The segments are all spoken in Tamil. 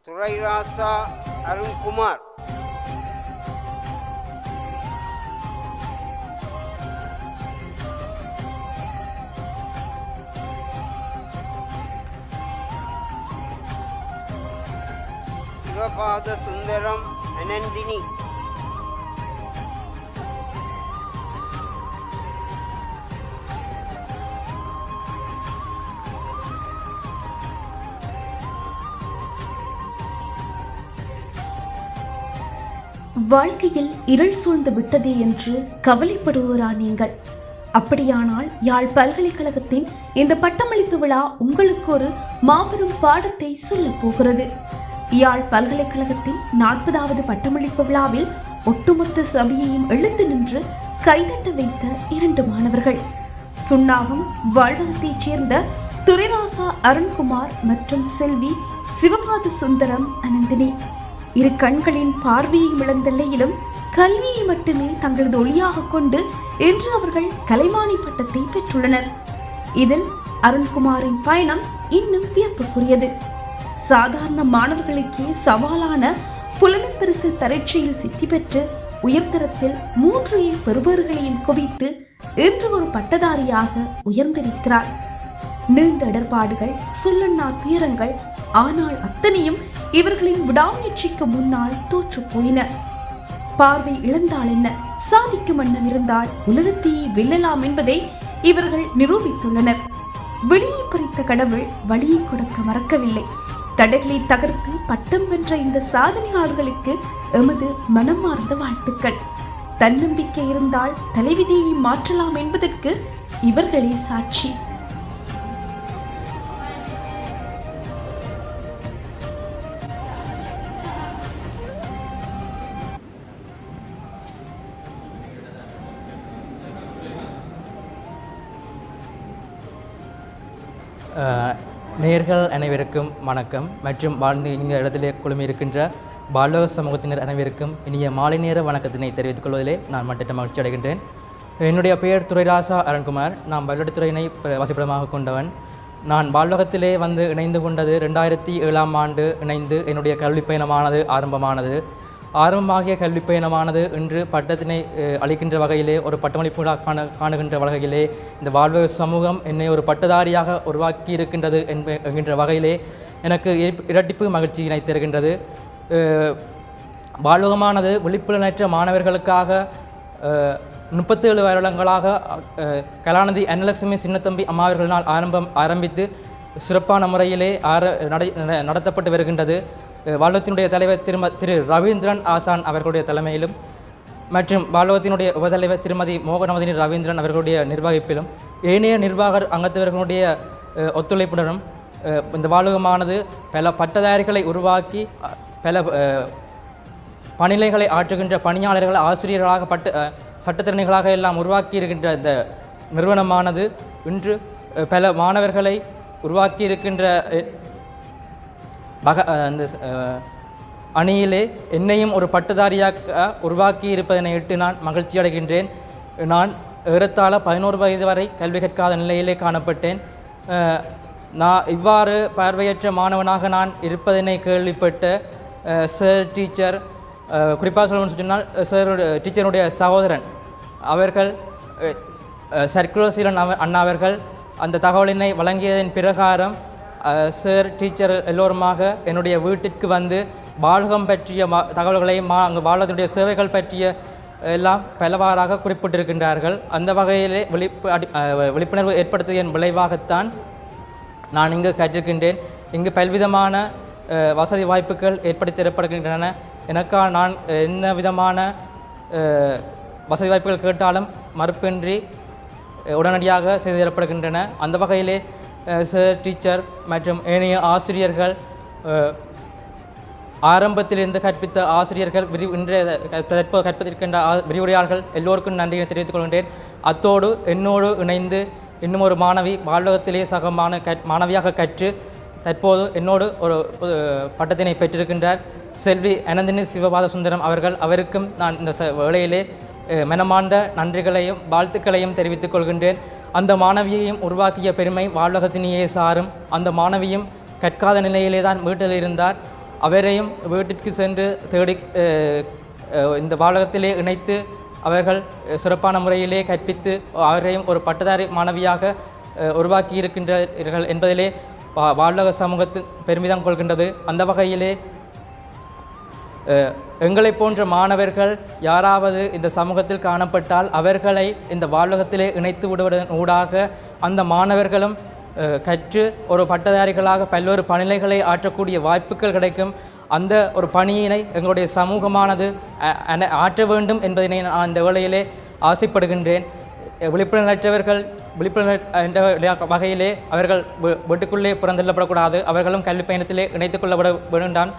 துரைராசா அருண்குமார், சிவபாத சுந்தரம் அனந்தினி, வாழ்க்கையில் இருள் சூழ்ந்து விட்டதே என்று கவலைப்படுவோரா நீங்கள்? அப்படியானால் யாழ் பல்கலைக்கழகத்தின் இந்த பட்டமளிப்பு விழா உங்களுக்கு ஒரு மாபெரும் பாடத்தை சொல்லப் போகிறது. யாழ் பல்கலைக்கழகத்தின் 40வது பட்டமளிப்பு விழாவில் ஒட்டுமொத்த சபையையும் எழுந்து நின்று கைதட்ட வைத்த 2 மாணவர்கள், சுன்னாகம் வாழ்வகத்தைச் சேர்ந்த துரைராசா அருண்குமார் மற்றும் செல்வி சிவபாத சுந்தரம் அனந்தினி. 2 கண்களின் பார்வையை இழந்த நிலையிலும் கல்வியை மட்டுமே தங்களது ஒளியாக கொண்டு இன்று அவர்கள் கலைமானி பட்டத்தை பெற்றுள்ளனர். இதில் அருண்குமாரின் பயணம் இன்னும் வியப்புக்குரியது. சாதாரண மாணவர்களுக்கே சவாலான புலமைப்பரிசில் பரீட்சையில் சித்தி பெற்று உயர்தரத்தில் 3 பெறுபவர்களையும் குவித்து இன்று ஒரு பட்டதாரியாக உயர்ந்திருக்கிறார். நீண்ட இடர்பாடுகள், சொல்லண்ணா துயரங்கள், ஆனால் அத்தனையும் இவர்களின் விடாமுயற்சிக்கு முன்னால் தோற்று போயின. பார்வை இழந்தால் என்ன, சாதிக்கும் எண்ணம் இருந்தால் உலகத்தையே வெல்லலாம் என்பதை இவர்கள் நிரூபித்துள்ளனர். வெளியை பறித்த கடவுள் வழியை கொடுக்க மறக்கவில்லை. தடைகளை தகர்த்து பட்டம் வென்ற இந்த சாதனையாளர்களுக்கு எமது மனமார்ந்த வாழ்த்துக்கள். தன்னம்பிக்கை இருந்தால் தலைவிதியை மாற்றலாம் என்பதற்கு இவர்களே சாட்சி. நேயர்கள் அனைவருக்கும் வணக்கம் மற்றும் வாழ்ந்து இந்த இடத்திலே குழுமியிருக்கின்ற பாலக சமூகத்தினர் அனைவருக்கும் இனிய மாலை நேர வணக்கத்தினை தெரிவித்துக் கொள்வதிலே நான் மற்ற மகிழ்ச்சி அடைகின்றேன். என்னுடைய பெயர் துரைராசா அருண்குமார். நான் பல்வெடுத்துறையினை வசிப்பிடமாக கொண்டவன். நான் பாலகத்திலே வந்து இணைந்து கொண்டது 2007ஆம் ஆண்டு இணைந்து என்னுடைய கல்வி பயணமானது ஆரம்பமானது. ஆரம்பமாகிய கல்வி பயணமானது இன்று பட்டத்தினை அளிக்கின்ற வகையிலே, ஒரு பட்டமளிப்பு காணுகின்ற வகையிலே இந்த வாழ்வு சமூகம் என்னை ஒரு பட்டதாரியாக உருவாக்கி இருக்கின்றது என்கின்ற வகையிலே எனக்கு இரட்டிப்பு மகிழ்ச்சியினை தருகின்றது. வாழ்வகமானது விழிப்புணர்வற்ற மாணவர்களுக்காக 37 வருடங்களாக கலாநிதி அன்னலட்சுமி சின்னத்தம்பி அம்மாவர்களினால் ஆரம்பித்து சிறப்பான முறையிலே நடத்தப்பட்டு வருகின்றது. வாழ்வகத்தினுடைய தலைவர் திரு ரவீந்திரன் ஆசான் அவர்களுடைய தலைமையிலும் மற்றும் வாழ்வகத்தினுடைய உபதலைவர் திருமதி மோகனவதினி ரவீந்திரன் அவர்களுடைய நிர்வகிப்பிலும் ஏனைய நிர்வாக அங்கத்தவர்களுடைய ஒத்துழைப்புடனும் இந்த வாழ்வகமானது பல பட்டதாரிகளை உருவாக்கி பல பணிலைகளை ஆற்றுகின்ற பணியாளர்கள், ஆசிரியர்களாக சட்டத்திறனிகளாக எல்லாம் உருவாக்கி இருக்கின்ற இந்த நிறுவனமானது இன்று பல மாணவர்களை உருவாக்கி இருக்கின்ற அந்த அணியிலே என்னையும் ஒரு பட்டதாரியாக உருவாக்கி இருப்பதனை இட்டு நான் மகிழ்ச்சி அடைகின்றேன். நான் ஏறத்தாழ 11 வயது வரை கல்வி கற்காத நிலையிலே காணப்பட்டேன். நான் இவ்வாறு பார்வையற்ற மாணவனாக நான் இருப்பதனை கேள்விப்பட்ட சார், டீச்சர், குறிப்பாக சொல்லணும்னு சொன்னால் சார் டீச்சருடைய சகோதரன் அவர்கள், சர்க்குலர் அண்ணா அவர்கள் அந்த தகவலினை வழங்கியதன் பிரகாரம் சார், டீச்சர் எல்லோருமாக என்னுடைய வீட்டிற்கு வந்து வாழ்கம் பற்றிய தகவல்களையும் அங்கு வாழ்வதனுடைய சேவைகள் பற்றிய எல்லாம் பலவாறாக குறிப்பிட்டிருக்கின்றார்கள். அந்த வகையிலே விழிப்புணர்வு ஏற்படுத்தியதன் விளைவாகத்தான் நான் இங்கு கற்றிருக்கின்றேன். இங்கு பல்விதமான வசதி வாய்ப்புகள் ஏற்படுத்தப்படுகின்றன. எனக்காக நான் எந்த விதமான வசதி வாய்ப்புகள் கேட்டாலும் மறுப்பின்றி உடனடியாக செய்து தரப்படுகின்றன. அந்த வகையிலே சார், டீச்சர் மற்றும் ஏனைய ஆசிரியர்கள், ஆரம்பத்திலிருந்து கற்பித்த ஆசிரியர்கள், இன்றைய தற்போது கற்பித்திருக்கின்ற விரிவுரையாளர்கள் எல்லோருக்கும் நன்றியை தெரிவித்துக் கொள்கின்றேன். அத்தோடு என்னோடு இணைந்து இன்னும் ஒரு மாணவி வாழ்வகத்திலே சக மாணவியாக கற்று தற்போது என்னோடு ஒரு பட்டத்தினை பெற்றிருக்கின்றார் செல்வி அனந்தினி சிவபாத சுந்தரம் அவர்கள். அவருக்கும் நான் இந்த வேளையிலே மனமார்ந்த நன்றிகளையும் வாழ்த்துக்களையும் தெரிவித்துக் கொள்கின்றேன். அந்த மாணவியையும் உருவாக்கிய பெருமை வாழ்வகத்தினையே சாரும். அந்த மாணவியும் கற்காத நிலையிலே தான் வீட்டில் இருந்தார். அவரையும் வீட்டிற்கு சென்று தேடி இந்த பாலகத்திலே இணைத்து அவர்கள் சிறப்பான முறையிலே கற்பித்து அவரையும் ஒரு பட்டதாரி மாணவியாக உருவாக்கி இருக்கின்றார்கள் என்பதிலே பாலக சமூகத்தில் பெருமிதம் கொள்கின்றது. அந்த வகையிலே எங்களை போன்ற மாணவர்கள் யாராவது இந்த சமூகத்தில் காணப்பட்டால் அவர்களை இந்த பாலகத்திலே இணைத்து விடுவதன் ஊடாக அந்த மாணவர்களும் கற்று ஒரு பட்டதாரிகளாக பல்வேறு பணிகளை ஆற்றக்கூடிய வாய்ப்புகள் கிடைக்கும். அந்த ஒரு பணியினை எங்களுடைய சமூகமானது ஆற்ற வேண்டும் என்பதனை நான் இந்த வேளையிலே ஆசைப்படுகின்றேன். விழிப்புணர்வற்றவர்கள் என்ற வகையிலே அவர்கள் வீட்டுக்குள்ளே புறந்தள்ளப்படக்கூடாது. அவர்களும் கல்வி பயணத்திலே இணைத்துக் கொள்ளப்பட வேண்டாம்.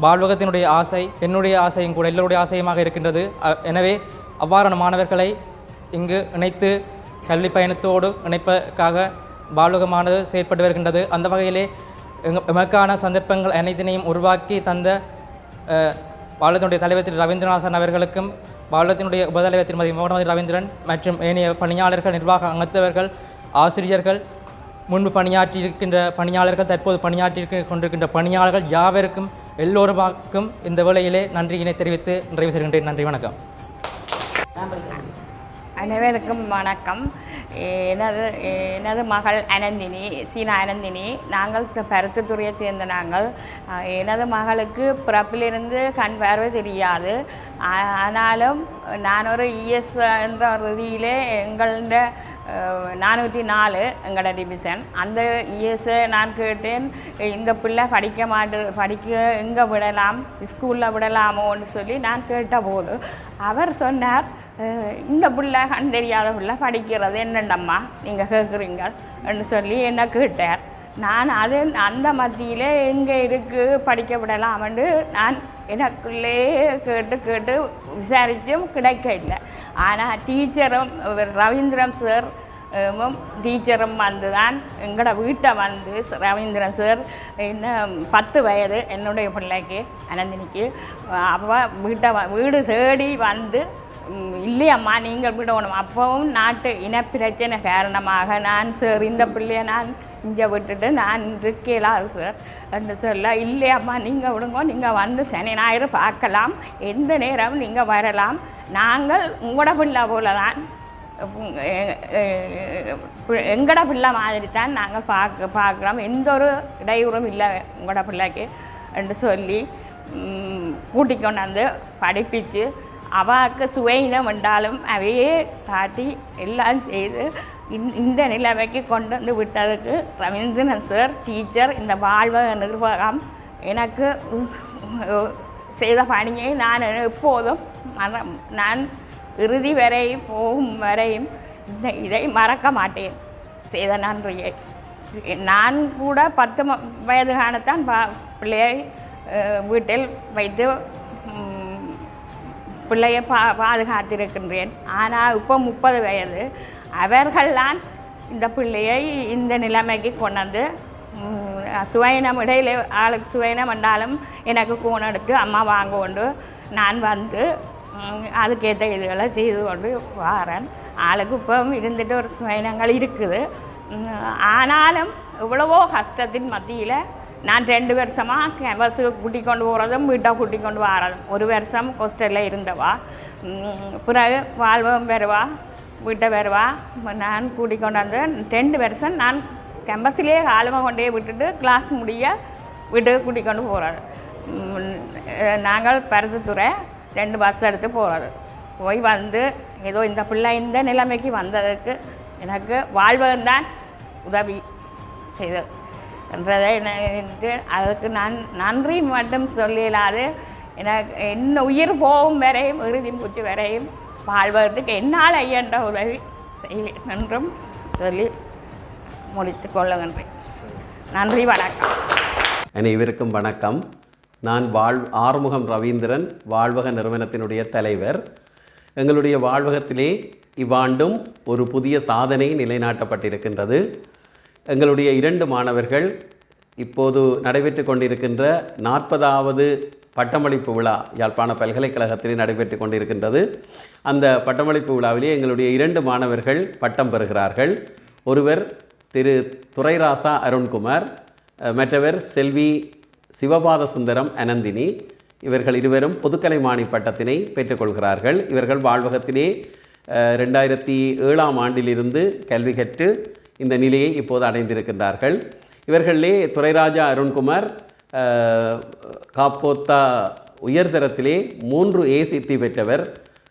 பால்வகத்தினுடைய ஆசை என்னுடைய ஆசையும் கூட எல்லோருடைய ஆசையுமாக இருக்கின்றது. எனவே அவ்வாறான மாணவர்களை இங்கு இணைத்து கல்வி பயணத்தோடு இணைப்பதற்காக பால்வகமானது செயற்பட்டு வருகின்றது. அந்த வகையிலே எமக்கான சந்தர்ப்பங்கள் அனைத்தினையும் உருவாக்கி தந்த பாலகத்தினுடைய தலைவர் திரு ரவீந்திரநாதன் அவர்களுக்கும் பாலகத்தினுடைய உபதலைவர் திருமதி மோகனமதி ரவீந்திரன் மற்றும் ஏனைய பணியாளர்கள், நிர்வாக அங்கத்தவர்கள், ஆசிரியர்கள், முன்பு பணியாற்றியிருக்கின்ற பணியாளர்கள், தற்போது பணியாற்றி கொண்டிருக்கின்ற பணியாளர்கள் யாவருக்கும் எல்லோருக்கும் இந்த வேளையிலே நன்றியினை தெரிவித்து நிறைவு செய்கின்றேன். நன்றி, வணக்கம். அனைவருக்கும் வணக்கம். எனது மகள் அனந்தினி, சீனா அனந்தினி. நாங்கள் பருத்தித்துறையை சேர்ந்த நாங்கள். எனது மகளுக்கு பிறப்பிலிருந்து கண் பார்வை தெரியாது. ஆனாலும் நான் ஒரு இஎஸ் என்ற ரீதியிலே எங்களோட 404 எங்களோட டிவிஷன் அந்த இஎஸ்ஸை நான் கேட்டேன், இந்த பிள்ளை படிக்க எங்கே விடலாம், ஸ்கூலில் விடலாமோன்னு சொல்லி நான் கேட்டபோது அவர் சொன்னார், இந்த பிள்ளை கண் தெரியாத பிள்ளை படிக்கிறது என்னண்டம்மா நீங்கள் கேட்குறீங்கன்னு சொல்லி என்ன கேட்டார். நான் அந்த மத்தியில் எங்கே இருக்குது படிக்க விடலாம்னு நான் எனக்குள்ளே கேட்டு விசாரித்தும் கிடைக்க இல்லை. ஆனால் டீச்சரும் ரவீந்திரன் சார் டீச்சரும் வந்து தான் எங்களோட வீட்டை வந்து ரவீந்திரன் சார் என்ன 10 வயது என்னுடைய பிள்ளைக்கு அனந்தினிக்கு. அப்போ வீடு தேடி வந்து இல்லையம்மா நீங்கள் விடணும். அப்பவும் நாட்டு இனப்பிரச்சனை காரணமாக நான் சார் இந்த பிள்ளையை நான் இங்கே விட்டுட்டு நான் இருக்கலாது சார் என்று சொல்ல, இல்லையம்மா நீங்கள் விடுங்க, நீங்கள் வந்து சனி ஞாயிறு பார்க்கலாம், எந்த நேரம் நீங்கள் வரலாம், நாங்கள் உங்களோட பிள்ளை போல தான் எங்களோட பிள்ளை மாதிரி தான் நாங்கள் பார்க்குறோம், எந்த ஒரு இடையூறும் இல்லை உங்களோட பிள்ளைக்கு என்று சொல்லி கூட்டிக் கொண்டாந்து படிப்பிச்சு அவாக்கு சுவையினம் என்றாலும் அவையே காட்டி எல்லாம் செய்து இந்த நிலைமைக்கு கொண்டு வந்து விட்டதுக்கு ரவீந்திரன் சார் டீச்சர், இந்த வாழ்வக நிர்வாகம் எனக்கு செய்த பணியை நான் எப்போதும் நான் இறுதி வரையும் போகும் வரையும் இதை மறக்க மாட்டேன் செய்த நன்றியை. நான் கூட 10 வயது காணத்தான் பிள்ளையை வீட்டில் வைத்து பிள்ளையை பாதுகாத்திருக்கின்றேன். ஆனால் இப்போ 30 வயது அவர்கள்தான் இந்த பிள்ளையை இந்த நிலைமைக்கு கொண்டாந்து சுவையினம் இடையில ஆளுக்கு சுவையினம் வந்தாலும் எனக்கு கூணம் எடுத்து அம்மா வாங்க கொண்டு நான் வந்து அதுக்கேற்ற இதுகளை செய்து கொண்டு வாரேன். ஆளுக்கு இப்போ இருந்துட்டு ஒரு சுவையினங்கள் இருக்குது. ஆனாலும் இவ்வளவோ கஷ்டத்தின் மத்தியில் நான் 2 வருஷமாக பஸ்ஸுக்கு கூட்டி கொண்டு போகிறதும் வீட்டை கூட்டி கொண்டு வரதும். 1 வருஷம் ஹாஸ்டலில் இருந்தவா, பிறகு வாழ்வும் வருவா, வீட்டை வருவா. நான் கூட்டி கொண்டாந்து 2 வருஷம் நான் கேம்பஸ்லேயே காலமாக கொண்டே விட்டுட்டு கிளாஸ் முடிய வீட்டுக்கு கூட்டி கொண்டு போகிறது. நாங்கள் பருத்தித்துறை 2 பஸ் எடுத்து போகிறது. போய் வந்து ஏதோ இந்த பிள்ளை இந்த நிலைமைக்கு வந்ததுக்கு எனக்கு வாழ்வகம்தான் உதவி செய்தது என்றதை அதுக்கு நான் நன்றி மட்டும் சொல்லலாது. எனக்கு என்ன உயிர் போகும் வரையும் இறுதி மூச்சு வரையும் வாழ்வதற்கு என்னால் ஐயன்ற உதவி செய்வேன் என்றும் சொல்லி முடித்து கொள்ளுகின்றேன். நன்றி, வணக்கம். அனைவருக்கும் வணக்கம். நான் ஆறுமுகம் ரவீந்திரன், வாழ்வக நிறுவனத்தினுடைய தலைவர். எங்களுடைய வாழ்வகத்திலே இவ்வாண்டும் ஒரு புதிய சாதனை நிலைநாட்டப்பட்டிருக்கின்றது. எங்களுடைய 2 மாணவர்கள் இப்போது நடைபெற்று கொண்டிருக்கின்ற 40வது பட்டமளிப்பு விழா யாழ்ப்பாண பல்கலைக்கழகத்தில் நடைபெற்று கொண்டிருக்கின்றது. அந்த பட்டமளிப்பு விழாவிலே எங்களுடைய 2 மாணவர்கள் பட்டம் பெறுகிறார்கள். ஒருவர் திரு துரைராசா அருண்குமார், மற்றவர் செல்வி சிவபாத சுந்தரம் அனந்தினி இவர்கள் இருவரும் பொதுக்கலைமானி பட்டத்தினை பெற்றுக்கொள்கிறார்கள். இவர்கள் வாழ்வகத்திலே 2007ஆம் ஆண்டிலிருந்து கல்வி கற்று இந்த நிலையை இப்போது அடைந்திருக்கின்றார்கள். இவர்களிலே துரைராஜா அருண்குமார் காப்போத்தா உயர்தரத்திலே 3A சித்தி பெற்றவர்.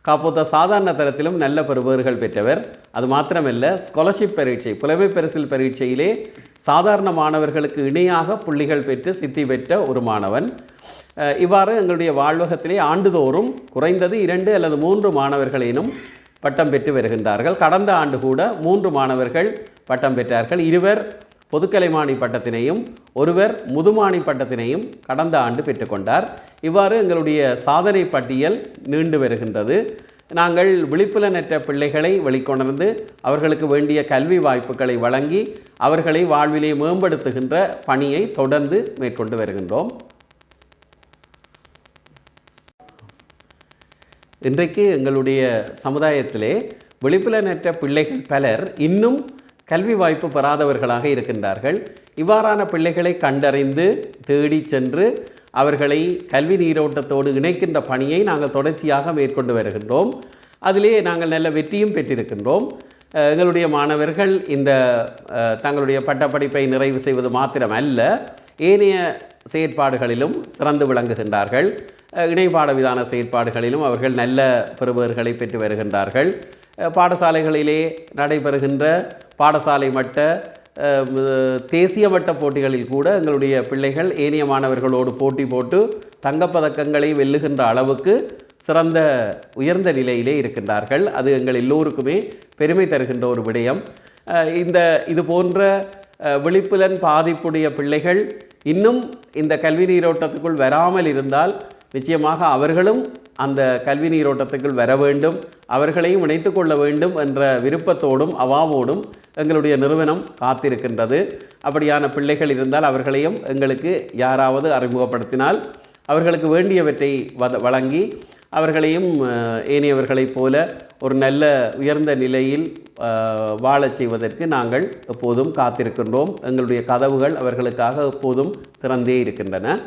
காப்போத்தா சாதாரண தரத்திலும் நல்ல பெறுபேறுகள் பெற்றவர். அது மாத்திரமல்ல, ஸ்காலர்ஷிப் பரீட்சை புலமை பரிசில் பரீட்சையிலே சாதாரண மாணவர்களுக்கு இணையாக புள்ளிகள் பெற்று சித்தி பெற்ற ஒரு மாணவன். இவ்வாறு எங்களுடைய வாழ்வகத்திலே ஆண்டுதோறும் குறைந்தது 2 அல்லது 3 மாணவர்களேனும் பட்டம் பெற்று வருகின்றார்கள். கடந்த ஆண்டு கூட 3 மாணவர்கள் பட்டம் பெற்றார்கள். 2 பொதுக்கலைமானி பட்டத்தினையும் 1 முதுமானி பட்டத்தினையும் கடந்த ஆண்டு பெற்றுக்கொண்டார். இவ்வாறு எங்களுடைய சாதனை பட்டியல் நீண்டு வருகின்றது. நாங்கள் விழிப்புலனற்ற பிள்ளைகளை வெளிக்கொணர்ந்து அவர்களுக்கு வேண்டிய கல்வி வாய்ப்புகளை வழங்கி அவர்களை வாழ்விலே மேம்படுத்துகின்ற பணியை தொடர்ந்து மேற்கொண்டு வருகின்றோம். இன்றைக்கு எங்களுடைய சமுதாயத்திலே விழிப்புலனற்ற பிள்ளைகள் பலர் இன்னும் கல்வி வாய்ப்பு பெறாதவர்களாக இருக்கின்றார்கள். இவ்வாறான பிள்ளைகளை கண்டறிந்து தேடி சென்று அவர்களை கல்வி நீரோட்டத்தோடு இணைக்கின்ற பணியை நாங்கள் தொடர்ச்சியாக மேற்கொண்டு வருகின்றோம். அதிலே நாங்கள் நல்ல வெற்றியும் பெற்றிருக்கின்றோம். எங்களுடைய மாணவர்கள் இந்த தங்களுடைய பட்டப்படிப்பை நிறைவு செய்வது மாத்திரமல்ல, ஏனைய செயற்பாடுகளிலும் சிறந்து விளங்குகின்றார்கள். இணைப்பாட விதான செயற்பாடுகளிலும் அவர்கள் நல்ல பெறுபேறுகளை பெற்று வருகின்றார்கள். பாடசாலைகளிலே நடைபெறுகின்ற பாடசாலை மட்ட தேசிய மட்ட போட்டிகளில் கூட எங்களுடைய பிள்ளைகள் ஏனைய மாணவர்களோடு போட்டி போட்டு தங்கப்பதக்கங்களை வெல்லுகின்ற அளவுக்கு சிறந்த உயர்ந்த நிலையிலே இருக்கின்றார்கள். அது எங்கள் எல்லோருக்குமே பெருமை தருகின்ற ஒரு விடயம். இது போன்ற விழிப்புலன் பாதிப்புடைய பிள்ளைகள் இன்னும் இந்த கல்வி நீரோட்டத்துக்குள் வராமல் இருந்தால் நிச்சயமாக அவர்களும் அந்த கல்வி நீரோட்டத்துக்குள் வர வேண்டும், அவர்களையும் இணைத்து கொள்ள வேண்டும் என்ற விருப்பத்தோடும் அவாவோடும் எங்களுடைய நிறுவனம் காத்திருக்கின்றது. அப்படியான பிள்ளைகள் இருந்தால் அவர்களையும் எங்களுக்கு யாராவது அறிமுகப்படுத்தினால் அவர்களுக்கு வேண்டியவற்றை வழங்கி அவர்களையும் ஏனையவர்களைப் போல ஒரு நல்ல உயர்ந்த நிலையில் வாழச் செய்வதற்கு நாங்கள் எப்போதும் காத்திருக்கின்றோம். எங்களுடைய கதவுகள் அவர்களுக்காக எப்போதும் திறந்தே இருக்கின்றன.